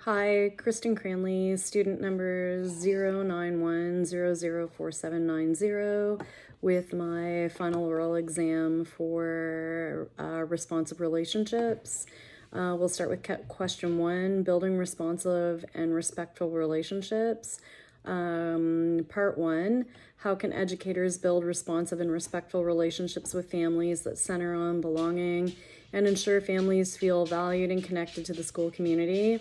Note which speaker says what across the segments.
Speaker 1: Hi, Kristen Cranley, student number 091004790, with my final oral exam for responsive relationships. We'll start with question 1, building responsive and respectful relationships. Part 1, how can educators build responsive and respectful relationships with families that center on belonging and ensure families feel valued and connected to the school community?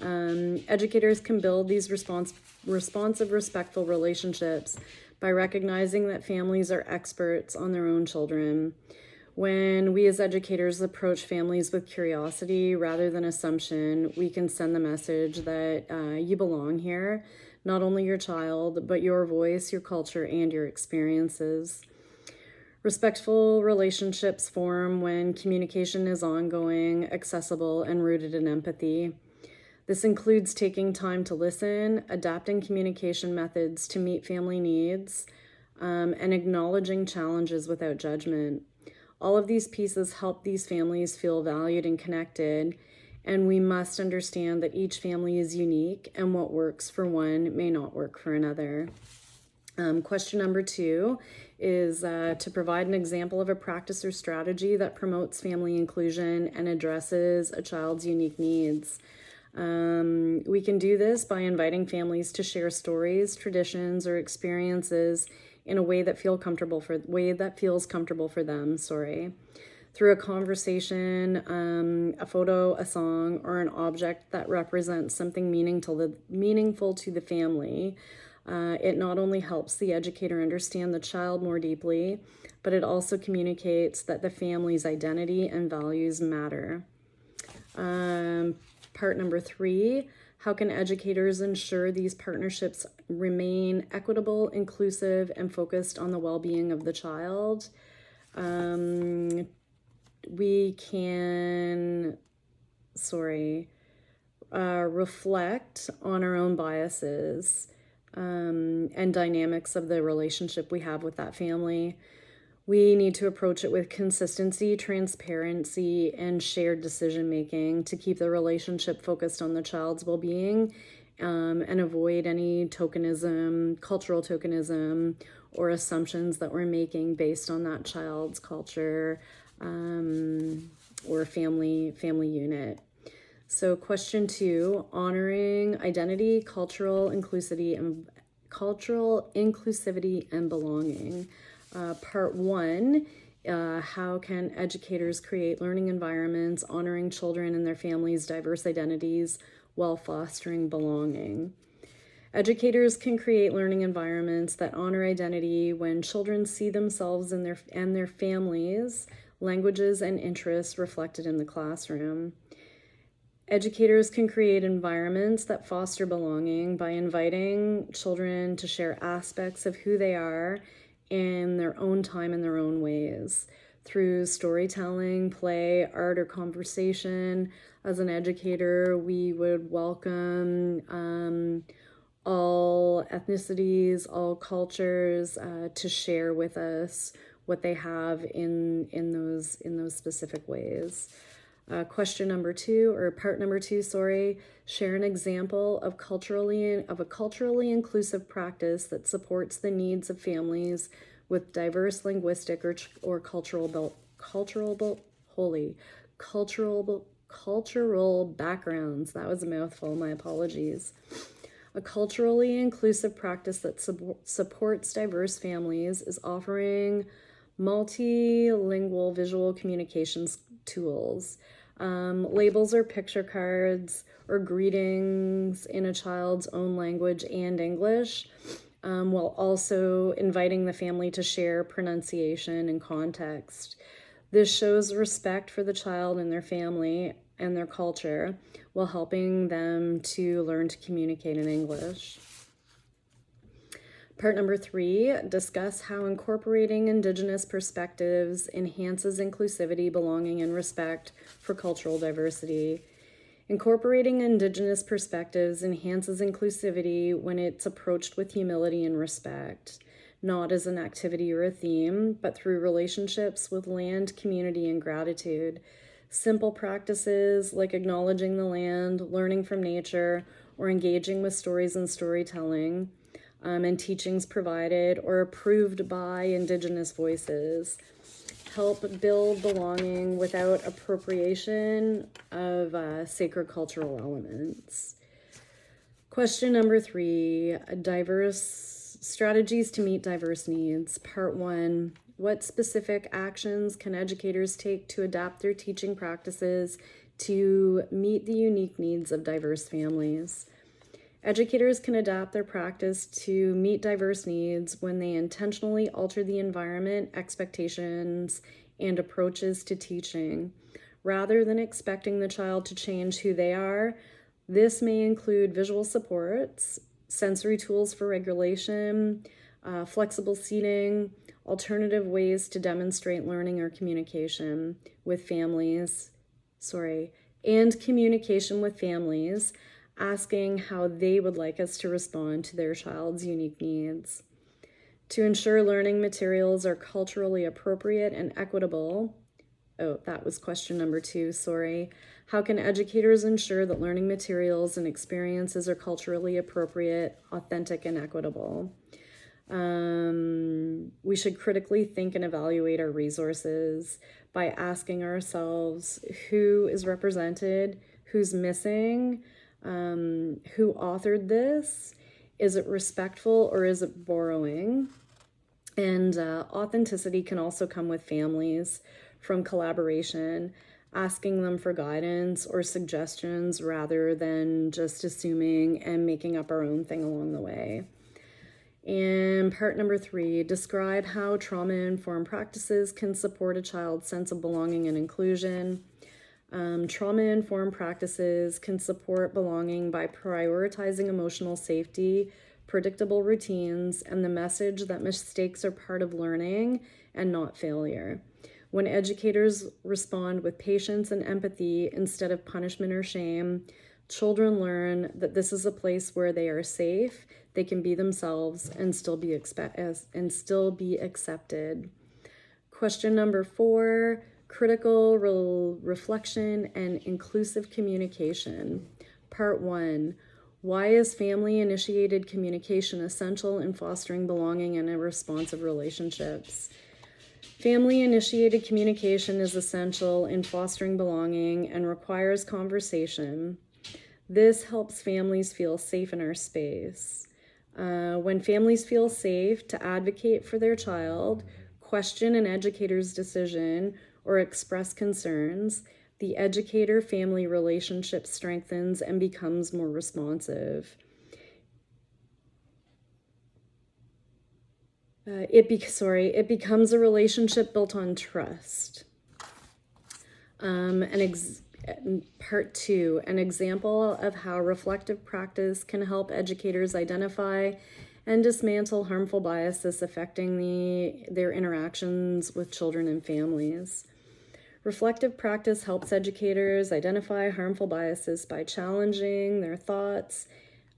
Speaker 1: Educators can build these responsive, respectful relationships by recognizing that families are experts on their own children. When we as educators approach families with curiosity rather than assumption, we can send the message that you belong here, not only your child, but your voice, your culture, and your experiences. Respectful relationships form when communication is ongoing, accessible, and rooted in empathy. This includes taking time to listen, adapting communication methods to meet family needs, and acknowledging challenges without judgment. All of these pieces help these families feel valued and connected, and we must understand that each family is unique and what works for one may not work for another. Question number 2 is to provide an example of a practice or strategy that promotes family inclusion and addresses a child's unique needs. We can do this by inviting families to share stories, traditions, or experiences in a way that feels comfortable for them. Through a conversation, a photo, a song, or an object that represents something meaningful to the family. It not only helps the educator understand the child more deeply, but it also communicates that the family's identity and values matter. Part number 3, how can educators ensure these partnerships remain equitable, inclusive, and focused on the well-being of the child? We can, reflect on our own biases and dynamics of the relationship we have with that family. We need to approach it with consistency, transparency, and shared decision-making to keep the relationship focused on the child's well-being and avoid any cultural tokenism, or assumptions that we're making based on that child's culture or family unit. So question 2, honoring identity, cultural inclusivity, and belonging. Part 1, how can educators create learning environments honoring children and their families' diverse identities while fostering belonging? Educators can create learning environments that honor identity when children see themselves and their families, languages, and interests reflected in the classroom. Educators can create environments that foster belonging by inviting children to share aspects of who they are in their own time and their own ways. Through storytelling, play, art, or conversation, as an educator, we would welcome all ethnicities, all cultures to share with us what they have in those specific ways. Question number 2, or part number 2, share an example of a culturally inclusive practice that supports the needs of families with diverse linguistic or cultural backgrounds. That was a mouthful, my apologies. A culturally inclusive practice that supports diverse families is offering multilingual visual communications tools. Labels or picture cards or greetings in a child's own language and English, while also inviting the family to share pronunciation and context. This shows respect for the child and their family and their culture while helping them to learn to communicate in English. Part number 3, discuss how incorporating Indigenous perspectives enhances inclusivity, belonging, and respect for cultural diversity. Incorporating Indigenous perspectives enhances inclusivity when it's approached with humility and respect, not as an activity or a theme, but through relationships with land, community, and gratitude. Simple practices like acknowledging the land, learning from nature, or engaging with stories and storytelling, and teachings provided or approved by Indigenous voices help build belonging without appropriation of sacred cultural elements. Question number 3, diverse strategies to meet diverse needs. Part 1, what specific actions can educators take to adapt their teaching practices to meet the unique needs of diverse families? Educators can adapt their practice to meet diverse needs when they intentionally alter the environment, expectations, and approaches to teaching. Rather than expecting the child to change who they are, this may include visual supports, sensory tools for regulation, flexible seating, alternative ways to demonstrate learning or communication with families, and communication with families, asking how they would like us to respond to their child's unique needs. To ensure learning materials are culturally appropriate and equitable, that was question number 2, How can educators ensure that learning materials and experiences are culturally appropriate, authentic, and equitable? We should critically think and evaluate our resources by asking ourselves who is represented, who's missing, who authored this, is it respectful or is it borrowing? And authenticity can also come with families from collaboration, asking them for guidance or suggestions rather than just assuming and making up our own thing along the way. And part number 3, describe how trauma-informed practices can support a child's sense of belonging and inclusion. Trauma-informed practices can support belonging by prioritizing emotional safety, predictable routines, and the message that mistakes are part of learning and not failure. When educators respond with patience and empathy instead of punishment or shame, children learn that this is a place where they are safe, they can be themselves, and still be accepted. Question number 4, critical reflection and inclusive communication. Part 1, why is family-initiated communication essential in fostering belonging and responsive relationships? Family-initiated communication is essential in fostering belonging and requires conversation. This helps families feel safe in our space. When families feel safe to advocate for their child, question an educator's decision, or express concerns, the educator-family relationship strengthens and becomes more responsive. It becomes a relationship built on trust. Part 2, an example of how reflective practice can help educators identify and dismantle harmful biases affecting their interactions with children and families. Reflective practice helps educators identify harmful biases by challenging their thoughts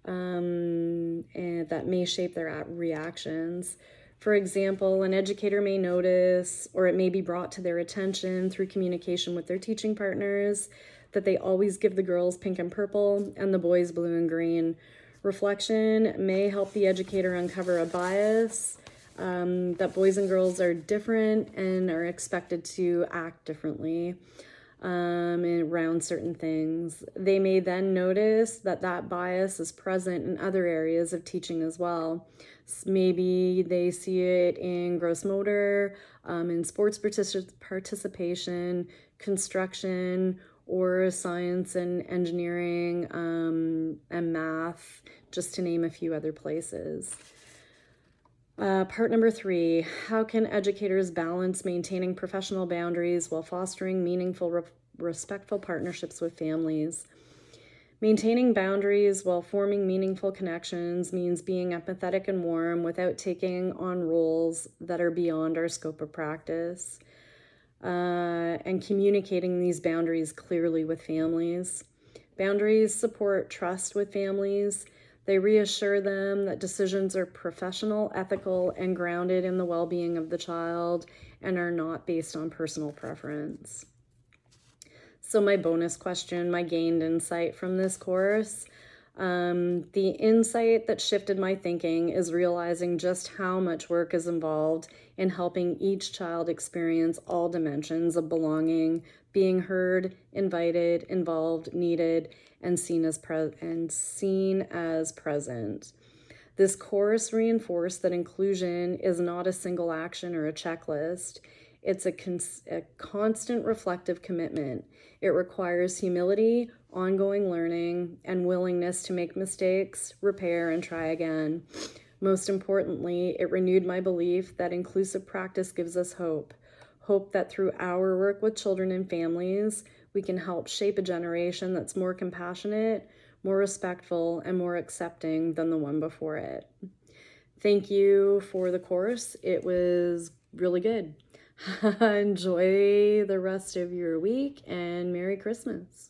Speaker 1: and that may shape their reactions. For example, an educator may notice, or it may be brought to their attention through communication with their teaching partners, that they always give the girls pink and purple and the boys blue and green. Reflection may help the educator uncover a bias, that boys and girls are different and are expected to act differently around certain things. They may then notice that bias is present in other areas of teaching as well. Maybe they see it in gross motor, in sports participation, construction, or science and engineering, and math, just to name a few other places. Part number 3, how can educators balance maintaining professional boundaries while fostering meaningful, respectful partnerships with families? Maintaining boundaries while forming meaningful connections means being empathetic and warm without taking on roles that are beyond our scope of practice, and communicating these boundaries clearly with families. Boundaries support trust with families. They reassure them that decisions are professional, ethical, and grounded in the well-being of the child and are not based on personal preference. So my bonus question, my gained insight from this course. The insight that shifted my thinking is realizing just how much work is involved in helping each child experience all dimensions of belonging, being heard, invited, involved, needed, and seen as present. This course reinforced that inclusion is not a single action or a checklist. It's a constant reflective commitment. It requires humility, ongoing learning, and willingness to make mistakes, repair, and try again. Most importantly, it renewed my belief that inclusive practice gives us hope. Hope that through our work with children and families, we can help shape a generation that's more compassionate, more respectful, and more accepting than the one before it. Thank you for the course. It was really good. Enjoy the rest of your week and Merry Christmas.